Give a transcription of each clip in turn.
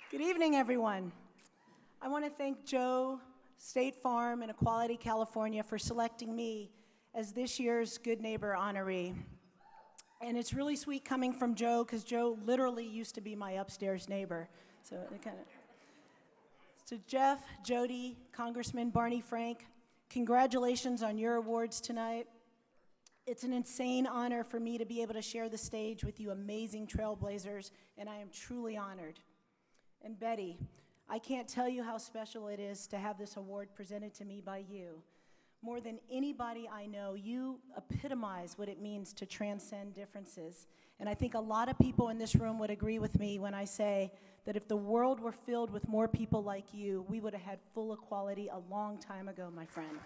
Good evening, everyone. I want to thank Joe, State Farm, and Equality California for selecting me as this year's Good Neighbor honoree. And it's really sweet coming from Joe, because Joe literally used to be my upstairs neighbor. So Jeff, Jody, Congressman Barney Frank, congratulations on your awards tonight. It's an insane honor for me to be able to share the stage with you amazing trailblazers, and I am truly honored. And Betty, I can't tell you how special it is to have this award presented to me by you. More than anybody I know, you epitomize what it means to transcend differences. And I think a lot of people in this room would agree with me when I say that if the world were filled with more people like you, we would have had full equality a long time ago, my friend.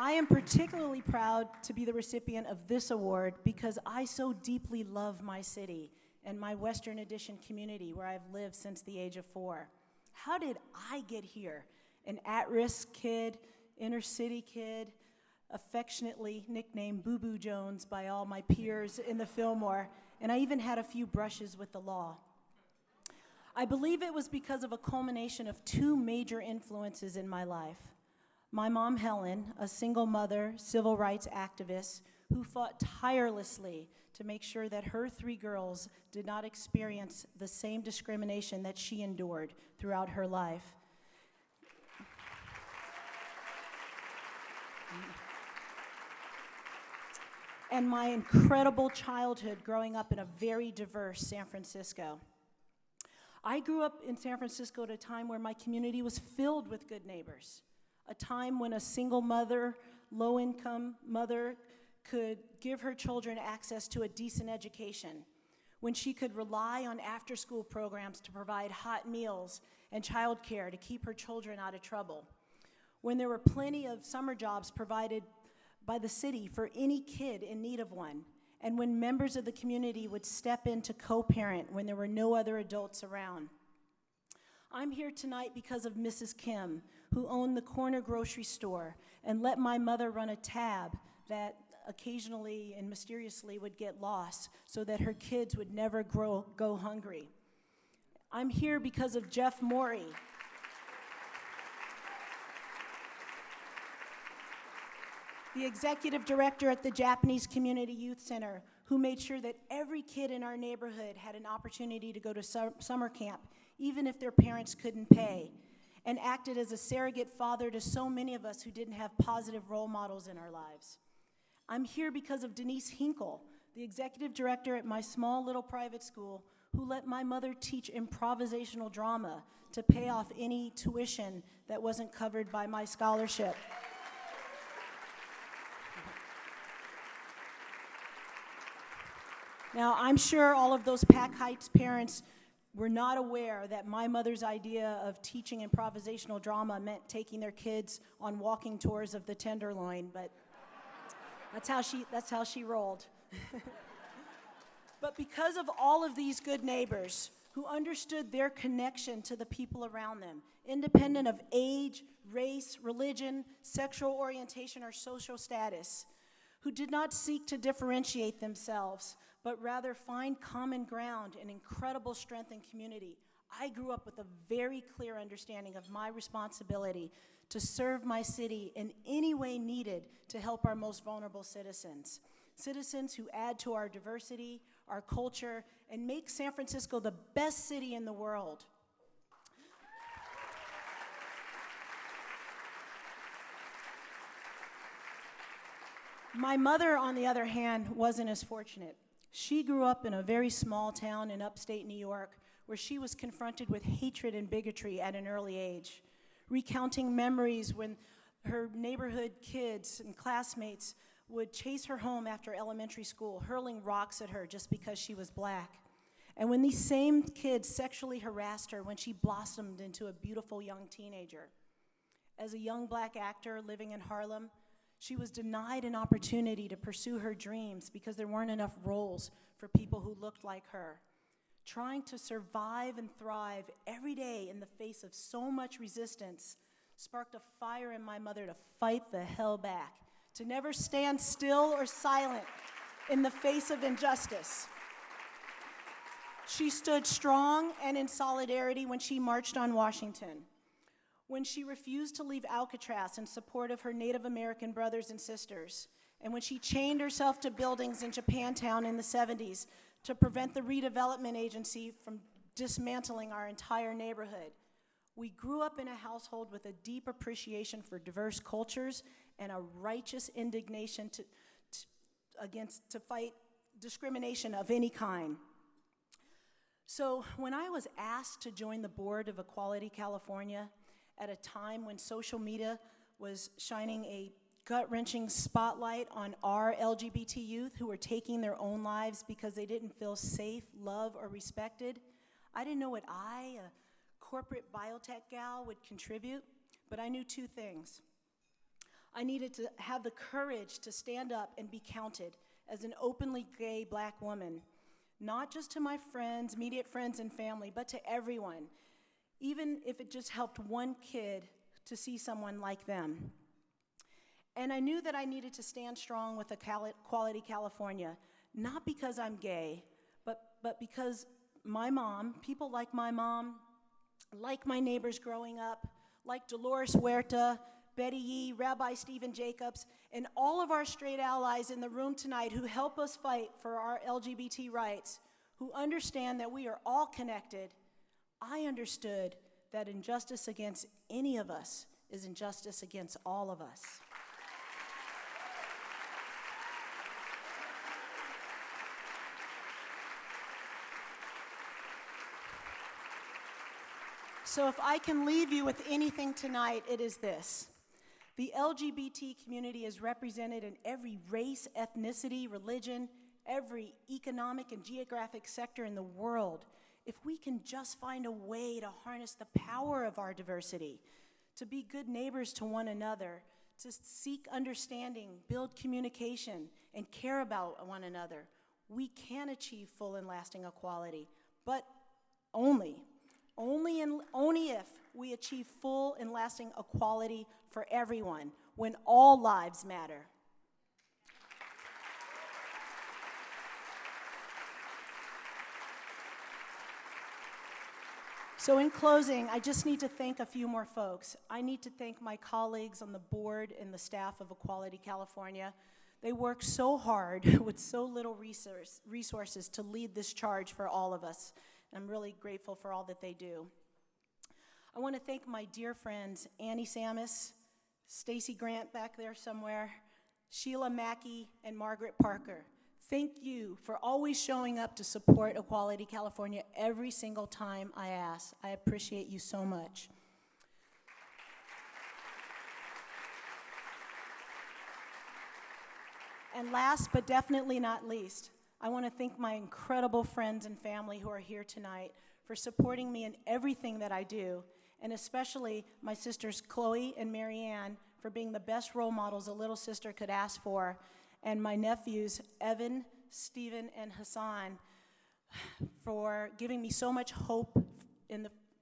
I am particularly proud to be the recipient of this award because I so deeply love my city and my Western Addition community where I've lived since the age of 4. How did I get here? An at-risk kid, inner city kid, affectionately nicknamed Boo Boo Jones by all my peers in the Fillmore, and I even had a few brushes with the law. I believe it was because of a culmination of 2 major influences in my life. My mom, Helen, a single mother, civil rights activist who fought tirelessly to make sure that her 3 girls did not experience the same discrimination that she endured throughout her life. And my incredible childhood growing up in a very diverse San Francisco. I grew up in San Francisco at a time where my community was filled with good neighbors. A time when a single mother, low-income mother, could give her children access to a decent education, when she could rely on after-school programs to provide hot meals and childcare to keep her children out of trouble, when there were plenty of summer jobs provided by the city for any kid in need of one, and when members of the community would step in to co-parent when there were no other adults around. I'm here tonight because of Mrs. Kim, who owned the corner grocery store and let my mother run a tab that occasionally and mysteriously would get lost so that her kids would never go hungry. I'm here because of Jeff Morey, the executive director at the Japanese Community Youth Center, who made sure that every kid in our neighborhood had an opportunity to go to summer camp, even if their parents couldn't pay, and acted as a surrogate father to so many of us who didn't have positive role models in our lives. I'm here because of Denise Hinkle, the executive director at my small little private school, who let my mother teach improvisational drama to pay off any tuition that wasn't covered by my scholarship. Now, I'm sure all of those Pack Heights parents were not aware that my mother's idea of teaching improvisational drama meant taking their kids on walking tours of the Tenderloin, but that's how she rolled. But because of all of these good neighbors who understood their connection to the people around them, independent of age, race, religion, sexual orientation, or social status, who did not seek to differentiate themselves, but rather find common ground and incredible strength in community, I grew up with a very clear understanding of my responsibility to serve my city in any way needed to help our most vulnerable citizens. Citizens who add to our diversity, our culture, and make San Francisco the best city in the world. My mother, on the other hand, wasn't as fortunate. She grew up in a very small town in upstate New York where she was confronted with hatred and bigotry at an early age, recounting memories when her neighborhood kids and classmates would chase her home after elementary school, hurling rocks at her just because she was black. And when these same kids sexually harassed her when she blossomed into a beautiful young teenager. As a young black actor living in Harlem, she was denied an opportunity to pursue her dreams because there weren't enough roles for people who looked like her. Trying to survive and thrive every day in the face of so much resistance sparked a fire in my mother to fight the hell back, to never stand still or silent in the face of injustice. She stood strong and in solidarity when she marched on Washington, when she refused to leave Alcatraz in support of her Native American brothers and sisters, and when she chained herself to buildings in Japantown in the 70s to prevent the redevelopment agency from dismantling our entire neighborhood. We grew up in a household with a deep appreciation for diverse cultures and a righteous indignation to fight discrimination of any kind. So when I was asked to join the board of Equality California at a time when social media was shining a gut-wrenching spotlight on our LGBT youth who were taking their own lives because they didn't feel safe, loved, or respected, I didn't know what I, a corporate biotech gal, would contribute, but I knew two things. I needed to have the courage to stand up and be counted as an openly gay Black woman, not just to my friends, immediate friends and family, but to everyone, even if it just helped one kid to see someone like them. And I knew that I needed to stand strong with Equality California, not because I'm gay, but because my mom, people like my mom, like my neighbors growing up, like Dolores Huerta, Betty Yee, Rabbi Stephen Jacobs, and all of our straight allies in the room tonight who help us fight for our LGBT rights, who understand that we are all connected, I understood that injustice against any of us is injustice against all of us. So if I can leave you with anything tonight, it is this. The LGBT community is represented in every race, ethnicity, religion, every economic and geographic sector in the world. If we can just find a way to harness the power of our diversity, to be good neighbors to one another, to seek understanding, build communication, and care about one another, we can achieve full and lasting equality, but only if we achieve full and lasting equality for everyone, when all lives matter. So in closing, I just need to thank a few more folks. I need to thank my colleagues on the board and the staff of Equality California. They work so hard with so little resources to lead this charge for all of us. I'm really grateful for all that they do. I want to thank my dear friends, Annie Samus, Stacy Grant back there somewhere, Sheila Mackey, and Margaret Parker. Thank you for always showing up to support Equality California every single time I ask. I appreciate you so much. And last but definitely not least, I want to thank my incredible friends and family who are here tonight for supporting me in everything that I do, and especially my sisters Chloe and Marianne for being the best role models a little sister could ask for, and my nephews Evan, Stephen, and Hassan for giving me so much hope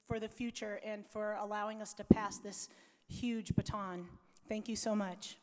for the future and for allowing us to pass this huge baton. Thank you so much.